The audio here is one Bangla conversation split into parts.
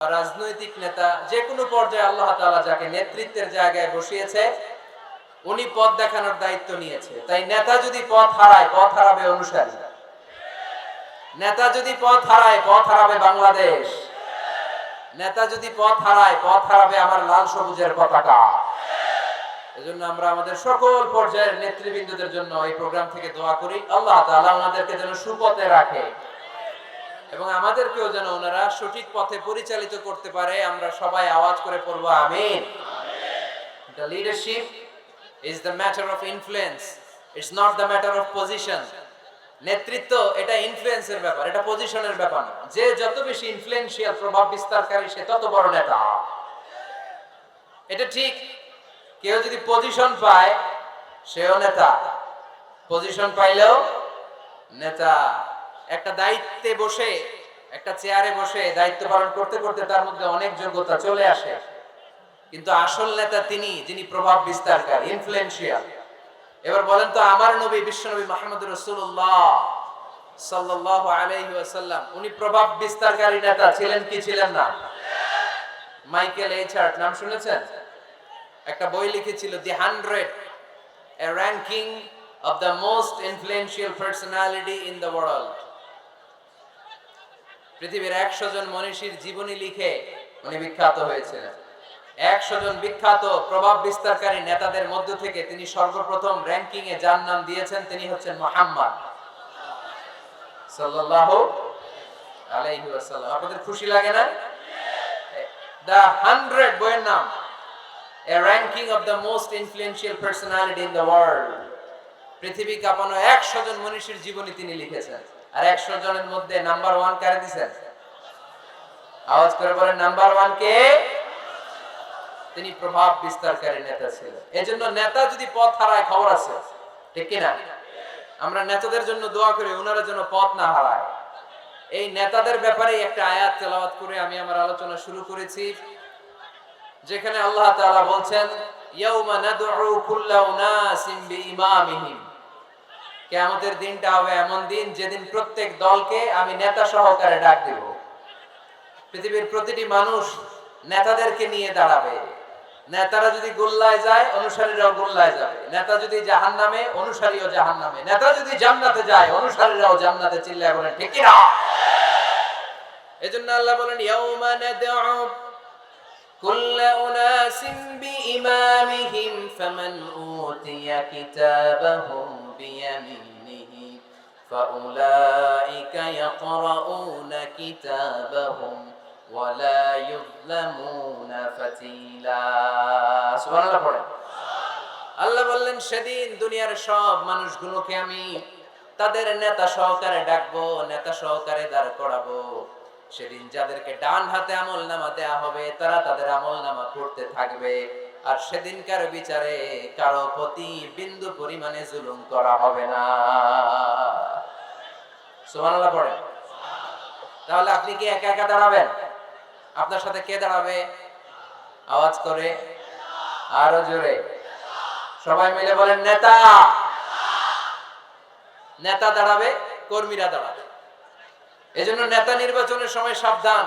রাজনৈতিক নেতা যে কোনো পর্যায়ে আল্লাহ তাআলা যাকে নেতৃত্বের জায়গায় বসিয়েছে উনি পথ দেখানোর দায়িত্ব নিয়েছে। তাই নেতা যদি পথ হারায়, পথ হারাবে অনুসারী। নেতা যদি পথ হারায়, পথ হারাবে বাংলাদেশ। নেতা যদি পথ হারায়, পথ হারাবে আমার লাল সবুজের পতাকা। এজন্য আমরা আমাদের সকল পর্যায়ের নেতৃবৃন্দদের জন্য এই প্রোগ্রাম থেকে দোয়া করি, আল্লাহ তাআলা ওনাদেরকে যেন সুপথে রাখে এবং আমাদেরকেও যেন ওনারা সঠিক পথে পরিচালিত করতে পারে। আমরা সবাই আওয়াজ করে পড়ব আমিন। The leadership is the matter of influence. It's not the matter of position. নেতৃত্ব এটা ইনফ্লুয়েন্সের ব্যাপার, এটা পজিশনের ব্যাপার না। যে যত বেশি ইনফ্লুয়েন্সিয়াল, প্রভাব বিস্তারকারী, সে তত বড় নেতা। এটা ঠিক। কেউ যদি পজিশন পায় সেও নেতা, পজিশন পাইলেও নেতা। একটা দায়িত্বে বসে, একটা চেয়ারে বসে দায়িত্ব পালন করতে করতে তার মধ্যে অনেক যোগ্যতা চলে আসে, কিন্তু আসল নেতা তিনি যিনি প্রভাব বিস্তারকারী, ইনফ্লুয়েন্সিয়াল। এবার বলেন তো, আমার নবী বিশ্বনবী মুহাম্মদ রাসূলুল্লাহ সাল্লাল্লাহু আলাইহি ওয়াসাল্লাম উনি প্রভাব বিস্তারকারী নেতা ছিলেন কি ছিলেন না? মাইকেল এইচ হার্ট নাম শুনেছেন? একটা বই লিখেছিল দি 100, a ranking of the most influential personality in the world। পৃথিবীর 100 জন মনীষীর জীবনী লিখে উনি বিখ্যাত হয়েছিলেন। 100 জন বিখ্যাত প্রভাব বিস্তারকারী নেতাদের মধ্য থেকে তিনি সর্বপ্রথম র‍্যাঙ্কিং এ যার নাম দিয়েছেন তিনি হচ্ছেন মুহাম্মদ সাল্লাল্লাহু আলাইহি ওয়াসাল্লাম। আপনাদের খুশি লাগে না? দ্য 100 বইয়ের নাম, a ranking of the most influential personality in the world। পৃথিবী কাঁপানো 100 জন মনীষীর জীবনী তিনি লিখেছেন। আর 100 জনের মধ্যে নাম্বার 1 কারে দিবেন? আওয়াজ করে বলেন, নাম্বার 1 কে? তিনি প্রভাব বিস্তারকারী নেতা ছিলেন। এজন্য নেতা যদি পথ হারায় খবর আছে, ঠিক কি না? আমরা নেতাদের জন্য দোয়া করি ওনারা যেন পথ না হারায়। এই নেতাদের ব্যাপারে একটা আয়াত তেলাওয়াত করে আমি আমার আলোচনা শুরু করেছি, যেখানে আল্লাহ তাআলা বলছেন ইয়াউমা নাদউ কুল্লা উনাসিম বিইমামিহিম। কিয়ামতের দিনটা হবে এমন দিন যেদিন প্রত্যেক দলকে আমি নেতা সহকারে ডাক দেব। পৃথিবীর প্রতিটি মানুষ নেতাদেরকে নিয়ে দাঁড়াবে। নেতারা যদি গোল্লায় যায়, অনুসারীরাও গোল্লায় যাবে। নেতা যদি জাহান্নামে, অনুসারীও জাহান্নামে। নেতা যদি জান্নাতে যায়, অনুসারীরাও জান্নাতে। চিল্লায় বলেন ঠিক কি না? এজন্য আল্লাহ বলেন ইয়াউমা নাদউ কুল্লা উনাসিম বিইমামিহিম ফামান উতিয়া কিতাবাহুম বিয়ামিনিহি ফাউলাইকা ইয়াকরাউনা কিতাবাহুম ওয়ালা ইউযলামুনা ফাতিলা। সুবহানাল্লাহ পড়েন। আল্লাহ বললেন সেদিন দুনিয়ার সব মানুষগুলোকে আমি তাদের নেতা সহকারে ডাকবো, নেতা সহকারে দাঁড় করাবো। সেদিন যাদেরকে ডান হাতে আমলনামা দেয়া হবে তারা তাদের আমলনামা পড়তে থাকবে। আর সেদিনকার বিচারে কারো প্রতি বিন্দু পরিমাণে জুলুম করা হবে না। সুবহানাল্লাহ পড়েন। তাহলে আপনি কি একা একা দাঁড়াবেন? আপনার সাথে কে দাঁড়াবে? আওয়াজ করে আরো জোরে সবাই মিলে বলেন নেতা। নেতা দাঁড়াবে, কর্মীরা দাঁড়াবে। এজন্য নেতা নির্বাচনের সময় সাবধান।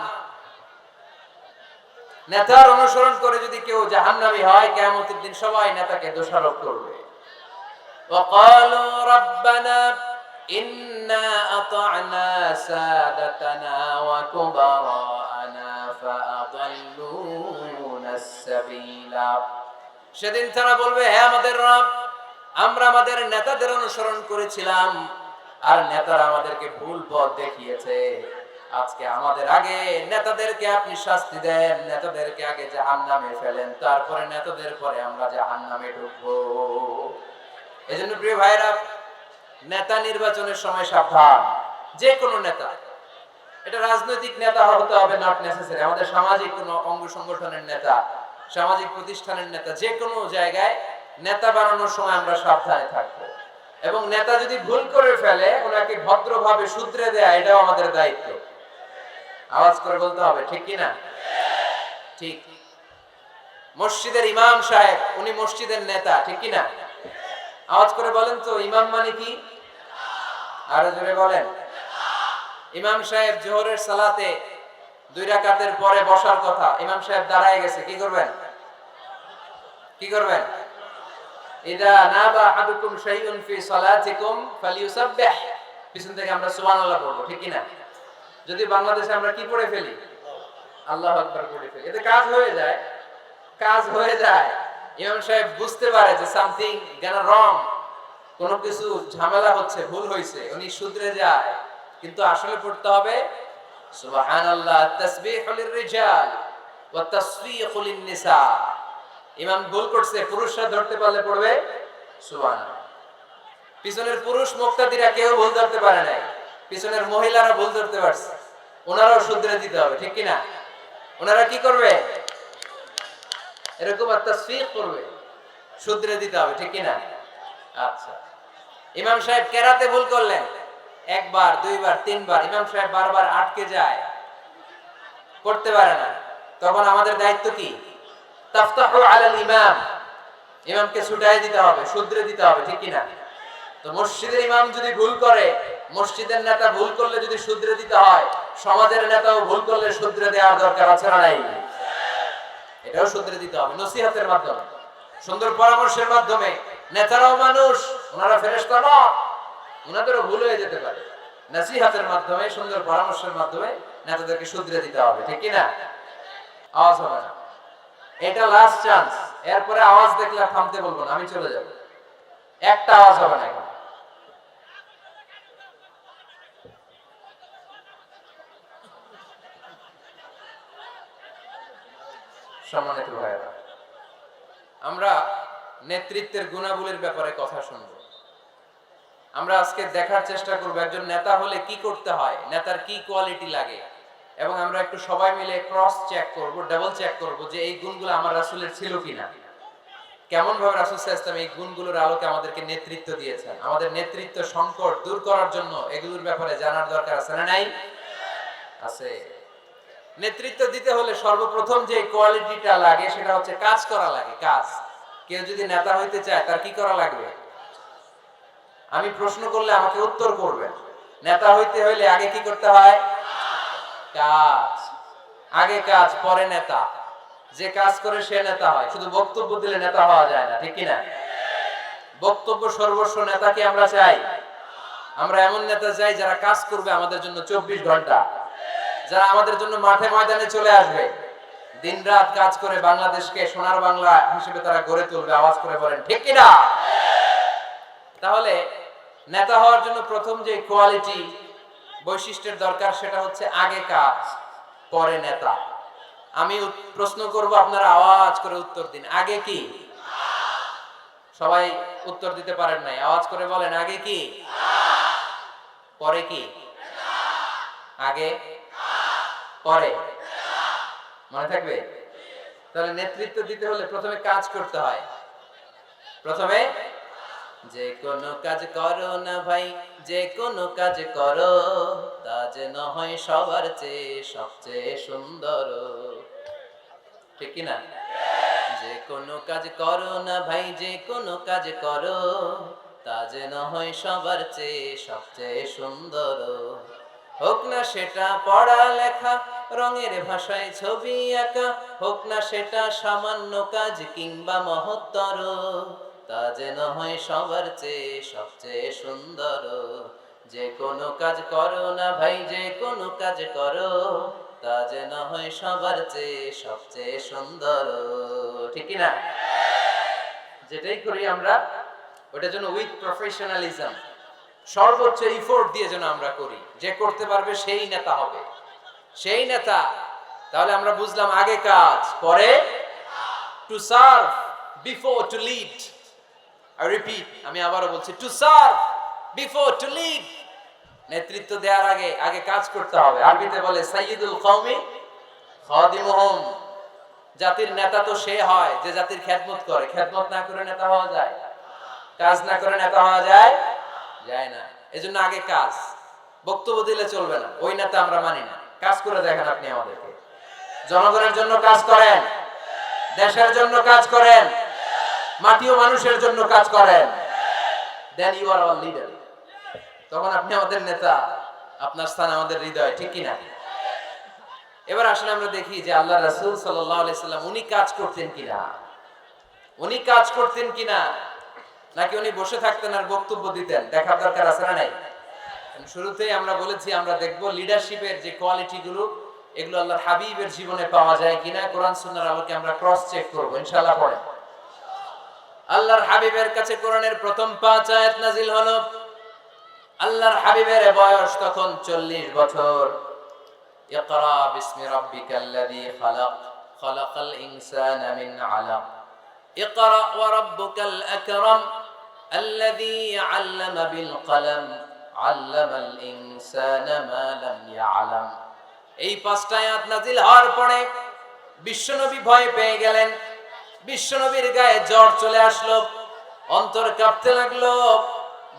নেতার অনুসরণ করে যদি কেউ জাহান্নামী হয়, কিয়ামতের দিন সবাই নেতাকে দোষারোপ করবে। ওয়াকালু রাব্বানা ইন্না আতা'না সাদাতানা ওয়া কুবারানা ফাআদাল্লুনাস সাবিলা। সেদিন তারা বলবে, হে আমাদের রব, আমরা আমাদের নেতাদের অনুসরণ করেছিলাম আর নেতারা আমাদেরকে ভুল পথ দেখিয়েছে। আজকে আমাদের আগে নেতাদেরকে আপনি শাস্তি দেন, নেতাদেরকে আগে জাহান্নামে ফেলেন, তারপরে নেতাদের পরে আমরা জাহান্নামে ঢুকবো। এজন্য প্রিয় ভাইরা, নেতা নির্বাচনের সময় সাবধান। যে কোনো নেতা, এটা রাজনৈতিক নেতা হতে হবে নট নেসেসারি, আমাদের সামাজিক কোনো অঙ্গ সংগঠনের নেতা, সামাজিক প্রতিষ্ঠানের নেতা, যে কোনো জায়গায় নেতা বানানোর সময় আমরা সাবধানে থাকবো। এবং নেতা যদি ভুল করে ফেলে ওনাকে ভদ্রভাবে শুধরে দেয়া, এটাও আমাদের দায়িত্ব। আওয়াজ করে বলতে হবে ঠিক কি না? ঠিক। মসজিদের ইমাম সাহেব উনি মসজিদের নেতা, ঠিক কি না? আওয়াজ করে বলেন তো, ইমাম মানে কি? আরো জোরে বলেন। ইমাম সাহেব জোহরের সালাতে 2 রাকাতের পরে বসার কথা, ইমাম সাহেব দাঁড়ায় গেছে, কি করবেন? কি করবেন? ইদা নাবা আহাদুকুম শাইউন ফি সালাতিকুম ফালিয়ুসাব্বিহ, পিছন থেকে আমরা সুবহানাল্লাহ পড়ব, ঠিক কি না? যদি বাংলাদেশে আমরা কি পড়ে ফেলি? আল্লাহু আকবার পড়ে ফেলি, এতে কাজ হয়ে যায়। কাজ হয়ে যায়। ইমাম সাহেব বুঝতে পারে যে সামথিং গেন রং, কোনো কিছু ঝামেলা হচ্ছে, ভুল হয়েছে, উনি শুধরে যায়। কিন্তু আসলে পড়তে হবে সুবহানাল্লাহ, তাসবিহু লিররিজাল ওয়া তাসফিহু লিন-নিসা। ইমাম ভুল করছে, পুরুষরা ধরতে পারলে পড়বে সুবহানাল্লাহ। পিছনের পুরুষ মুক্তাদিরা কেউ ভুল ধরতে পারে নাই, পিছনের মহিলারা ভুল ধরতে পারছে, ওনারাও শুধরে দিতে হবে, ঠিক কি না? ওনারা কি করবে? এরকম তাসফিহ করবে, শুধরে দিতে হবে, ঠিক কি না? আচ্ছা, ইমাম সাহেব কেরাতে ভুল করলেন, একবার, দুইবার, তিনবার, ইমাম সাহেব বারবার আটকে যায়, করতে পারে না। তখন আমাদের দায়িত্ব কি? তাফতাহু আলাল ইমাম, ইমামকে ছুটাই দিতে হবে, শুধরে দিতে হবে, ঠিক কি না? তো মসজিদের ইমাম যদি ভুল করে, মসজিদের নেতা ভুল করলে যদি শুধরে দিতে হয়, সমাজের নেতাও ভুল করলে শুধরে দেওয়ার দরকার আছে না নাই? এটাও শুধরে দিতে হবে নসিহতের মাধ্যমে, সুন্দর পরামর্শের মাধ্যমে। নেতারাও মানুষ, ওনারা ফেরেশতা নয়, ওনাদেরও ভুল হয়ে যেতে পারে। নসিহতের মাধ্যমে, সুন্দর পরামর্শের মাধ্যমে নেতাদেরকে শুধরে দিতে হবে, ঠিক কি না? আওয়াজ হবে না, এটা লাস্ট চান্স। এরপরে আওয়াজ দেখলে থামতে বলবো না, আমি চলে যাব। একটা আওয়াজ হবে না এখন। সম্মানিত ভাইয়েরা, আমরা নেতৃত্বের গুণাবলীর ব্যাপারে কথা শুনব। আমরা আজকে দেখার চেষ্টা করব একজন নেতা হলে কি করতে হয়, নেতার কি কোয়ালিটি লাগে, এবং আমরা একটু সবাই মিলে ক্রস চেক করব, ডাবল চেক করব যে এই গুণগুলো আমার রাসূলের ছিল কিনা, কেমন ভাবে রাসূল সাল্লাল্লাহু আলাইহি ওয়াসাল্লাম এই গুণগুলোর আলোকে আমাদেরকে নেতৃত্ব দিয়েছেন। আমাদের নেতৃত্ব সংকট দূর করার জন্য এগুলোর ব্যাপারে জানার দরকার আছে না নাই? আছে। নেতৃত্ব দিতে হলে সর্বপ্রথম যে কোয়ালিটিটা লাগে সেটা হচ্ছে কাজ করা লাগে। কাজ। কেউ যদি নেতা হইতে চায় তার কি করা লাগবে? আমি প্রশ্ন করলে আমাকে উত্তর করবে। নেতা হইতে হইলে আগে কি করতে হয়? কাজ। আগে কাজ, পরে নেতা। যে কাজ করে সে নেতা হয়, শুধু বক্তব্য দিলে নেতা হওয়া যায় না, ঠিক কি না? বক্তব্য সর্বস্ব নেতাকে আমরা চাই। আমরা এমন নেতা চাই যারা কাজ করবে আমাদের জন্য 24 ঘন্টা, যারা আমাদের জন্য মাঠে ময়দানে চলে আসবে, দিনরাত কাজ করে বাংলাদেশকে সোনার বাংলা হিসেবে তারা গড়ে তুলবে। আওয়াজ করে বলেন ঠিক কি না? তাহলে নেতা হওয়ার জন্য প্রথম যে কোয়ালিটি, বৈশিষ্ট্যের দরকার সেটা হচ্ছে আগে কাজ, পরে নেতা। আমি প্রশ্ন করব, আপনারা আওয়াজ করে উত্তর দিন। আগে কি? সবাই উত্তর দিতে পারেন নাই, আওয়াজ করে বলেন আগে কি? পরে কি? আগে, পরে, মনে থাকবে? তাহলে নেতৃত্ব দিতে হলে প্রথমে কাজ করতে হয়। প্রথমে যে কোনো কাজ করো না ভাই, যে কোনো কাজ করো, তা যেন হয় সবার চেয়ে সবচেয়ে সুন্দর, ঠিক কি না? যে কোনো কাজ করো না ভাই, যে কোনো কাজ করো, তা যেন হয় সবার চেয়ে সবচেয়ে সুন্দর। হোক না সেটা পড়া লেখা, রঙের ভাষায় ছবি আঁকা, হোক না সেটা সামান্য কাজ কিংবা মহত্তর, তা যেন হয় সবার চেয়ে সবচেয়ে সুন্দর। যে কোনো কাজ করো না ভাই, যে কোনো কাজ করো, তা যেন হয় সবার চেয়ে সবচেয়ে সুন্দর, ঠিক না? যেটাই করি আমরা ওটা যেন উইথ প্রফেশনালিজম, সর্বোচ্চ এফোর্ট দিয়ে যেন আমরা করি। যে করতে পারবে সেই নেতা হবে, সেই নেতা। তাহলে আমরা বুঝলাম আগে কাজ, পরে to serve before to lead. I repeat, আমি আবারও বলছি, to serve before to lead. নেতৃত্ব দেওয়ার আগে আগে কাজ করতে হবে। আরবিতে বলে সাইয়্যিদুল কওমি খাদিমুহুম। জাতির নেতা তো সে হয় যে জাতির খেদমত করে। খেদমত না করে নেতা হওয়া যায়? কাজ না করে নেতা হওয়া যায়? যায় না। এজন্য আগে কাজ। বক্তব্য দিলে চলবে না, ওই নেতা আমরা মানি না। কাজ করে দেখেন আপনি আমাদেরকে। জনগণের জন্য কাজ করেন, দেশের জন্য কাজ করেন, মাটি ও মানুষের জন্য কাজ করেন, then you are our leader. তখন আপনি আমাদের নেতা, আপনার স্থান আমাদের হৃদয়, ঠিক কি না? এবার আসলে আমরা দেখি যে আল্লাহ রাসূল সাল্লাল্লাহু আলাইহি সাল্লাম উনি কাজ করতেন কিনা, উনি কাজ করতেন কিনা, নাকি উনি বসে থাকতেন আর বক্তব্য দিতেন, দেখার দরকার আছে না নাই? শুরুতেই আমরা বলেছি আমরা দেখব লিডারশিপের যে কোয়ালিটি গুলো, এগুলো আল্লাহর হাবিবের জীবনে পাওয়া যায় কিনা কোরআন সুন্নাহর আলোকে আমরা ক্রস চেক করব ইনশাআল্লাহ। পড়ে আল্লাহর হাবিবের কাছে কোরআনের প্রথম 5 আয়াত নাজিল হলো। আল্লাহর হাবিবের বয়স তখন 40 বছর। ইকরা বিসমি রাব্বিকাল্লাযী খালাক, খালাকাল ইনসানা মিন আলাক, ইকরা ওয়া রাব্বুকাল আকরাম আল্লাযী আল্লামা বিল কলম, আল্লামাল ইনসানা মা লাম ইয়ালাম। এই 5টা আয়াত নাজিল হওয়ার পরে বিশ্বনবী ভয় পেয়ে গেলেন। বিশ্বনবীর গায়ে জ্বর চলে আসলো, অন্তর কাঁপতে লাগলো।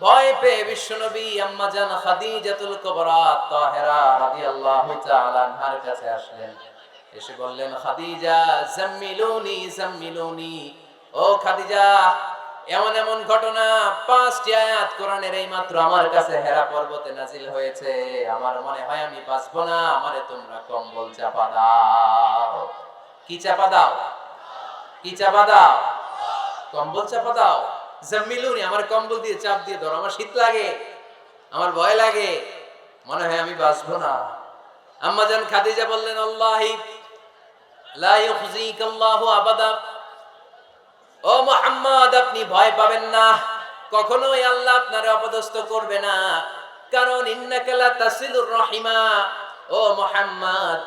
ভয় পেয়ে বিশ্বনবী আম্মা জান খাদিজাতুল কুবরা তাহেরা রাদিয়াল্লাহু তাআলা আনহার কাছে আসলেন। এসে বললেন, খাদিজা জাম্মিলুনি জাম্মিলুনি, ও খাদিজা, এমন এমন ঘটনা 5টি আয়াত কোরআনের এই মাত্র আমার কাছে হেরা পর্বতে নাজিল হয়েছে, আমার মনে হয় আমি বাঁচবো না, আমারে তোমরা কম্বল চাপা দাও। কি চাপা দাও? কি চাপা দাও? কম্বল চাপা দাও। জাম্মিলুনি, আমার কম্বল দিয়ে চাপ দিয়ে ধরো, আমার শীত লাগে, আমার ভয় লাগে, মনে হয় আমি বাঁচবো না। আম্মা জান খাদিজা বললেন, আল্লাহি লা ইউখজিকাল্লাহু আবাদা, ও মুহাম্মদ আপনি ভয় পাবেন না, কখনোই আল্লাহ আপনারে অপদস্থ করবে না, কারণ ইন্নাকা লা তাসিলুর রাহিমা, ও মুহাম্মদ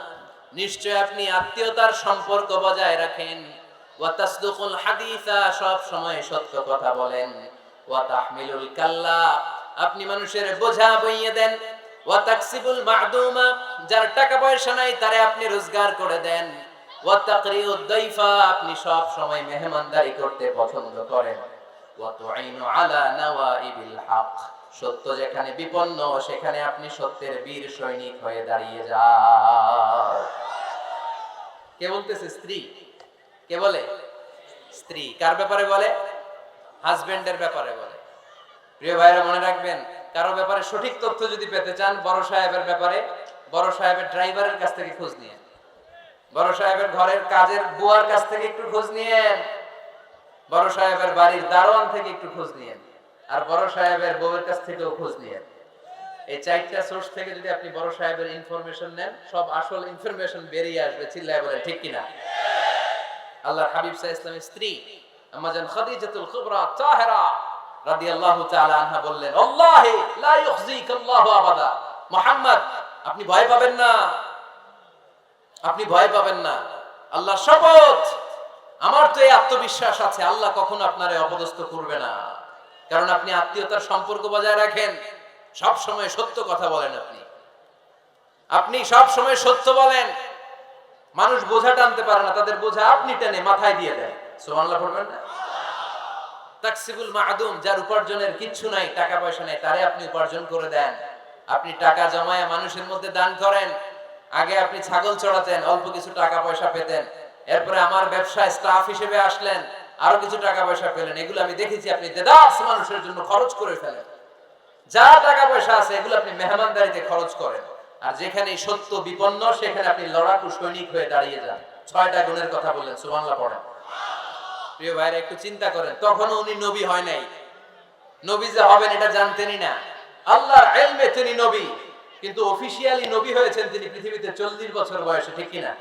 নিশ্চয় আপনি আত্মীয়তার সম্পর্ক বজায় রাখেন, ওয়া তাসদুকুল হাদিসা সব সময় সত্য কথা বলেন, ওয়া তাহমিলুল কাল্লা আপনি মানুষের বোঝা বইয়ে দেন, ওয়া তাকসিবুল মা'দুমা যার টাকা পয়সা নাই তারে আপনি রোজগার করে দেন, ওয়া তাকরিউদ দাইফা আপনি সব সময় মেহমানদারি করতে পছন্দ করেন, ওয়া তুঈনু আলা নাওয়াইবিল হক সত্য যেখানে বিপন্ন সেখানে আপনি সত্যের বীর সৈনিক হয়ে দাঁড়িয়ে যান। কে বলতেছে? স্ত্রী। কে বলে? স্ত্রী। কার ব্যাপারে বলে? হাজবেন্ডের ব্যাপারে বলে। প্রিয় ভাইরা মনে রাখবেন, কারো ব্যাপারে সঠিক তথ্য যদি পেতে চান, বড় সাহেবের ব্যাপারে বড় সাহেবের ড্রাইভারের কাছ থেকে খোঁজ নিয়েন, বড় সাহেবের ঘরের কাজের বুয়ার কাছ থেকে একটু খোঁজ নিয়েন, বড় সাহেবের বাড়ির দারোয়ান থেকে একটু খোঁজ নিয়েন, আর বড় সাহেবের বউয়ের কাছ থেকেও খোঁজ নিয়েন। এই 4টা সোর্স থেকে যদি আপনি বড় সাহেবের ইনফরমেশন নেন, সব আসল ইনফরমেশন বেরিয়ে আসবে। চিল্লায় বলেন ঠিক কিনা? আল্লাহর হাবিব সাল্লাল্লাহু আলাইহি ওয়াসাল্লামের স্ত্রী আম্মা জান খাদিজাতুল কুবরা তাহেরা রাদিয়াল্লাহু তাআলা আনহা বললেন, আল্লাহি লা ইউখজিকাল্লাহু আবাদা, মুহাম্মদ আপনি ভয় পাবেন না, আপনি ভয় পাবেন না, আল্লাহর শপথ আমার তো এই আত্মবিশ্বাস আছে আল্লাহ কখনো আপনারে অপদস্থ করবে না, কারণ আপনি আত্মীয়তার সম্পর্ক বজায় রাখেন, সব সময় সত্য কথা বলেন, আপনি সব সময় সত্য বলেন। মানুষ বোঝা টানতে পারে না, তাদের বোঝা আপনি টেনে মাথায় দিয়ে দেন। সুবহানাল্লাহ পড়বেন না? তাকসিবুল মা'দুম যার উপার্জনের কিচ্ছু নাই, টাকা পয়সা নাই, তারে আপনি উপার্জন করে দেন। আপনি টাকা জমায়া মানুষের মধ্যে দান করেন। আগে আপনি ছাগল চড়াতেন, অল্প কিছু টাকা পয়সা পেতেন, এরপরে আমার ব্যবসায় স্টাফ হিসেবে আসলেন, আরো কিছু টাকা পয়সা পেলেন, এগুলো আমি দেখেছি আপনি দেদাস মানুষের জন্য খরচ করে ফেলেন। যা টাকা পয়সা আছে এগুলো আপনি মেহমানদারিতে খরচ করেন, আর যেখানে সত্য বিপন্ন সেখানে আপনি লড়াকু সৈনিক হয়ে দাঁড়িয়ে যান। 6টা গুণের কথা বললেন, সুবহানাল্লাহ পড়েন। প্রিয় ভাইরা একটু চিন্তা করেন, তখনও উনি নবী হয় নাই, নবী যে হবেন এটা জানতেনই না। আল্লাহর ইলমে তিনি নবী, কিন্তু অফিশিয়ালি নবী হয়েছেন তিনি পৃথিবীতে 40 বছর বয়সে, ঠিক কিনা?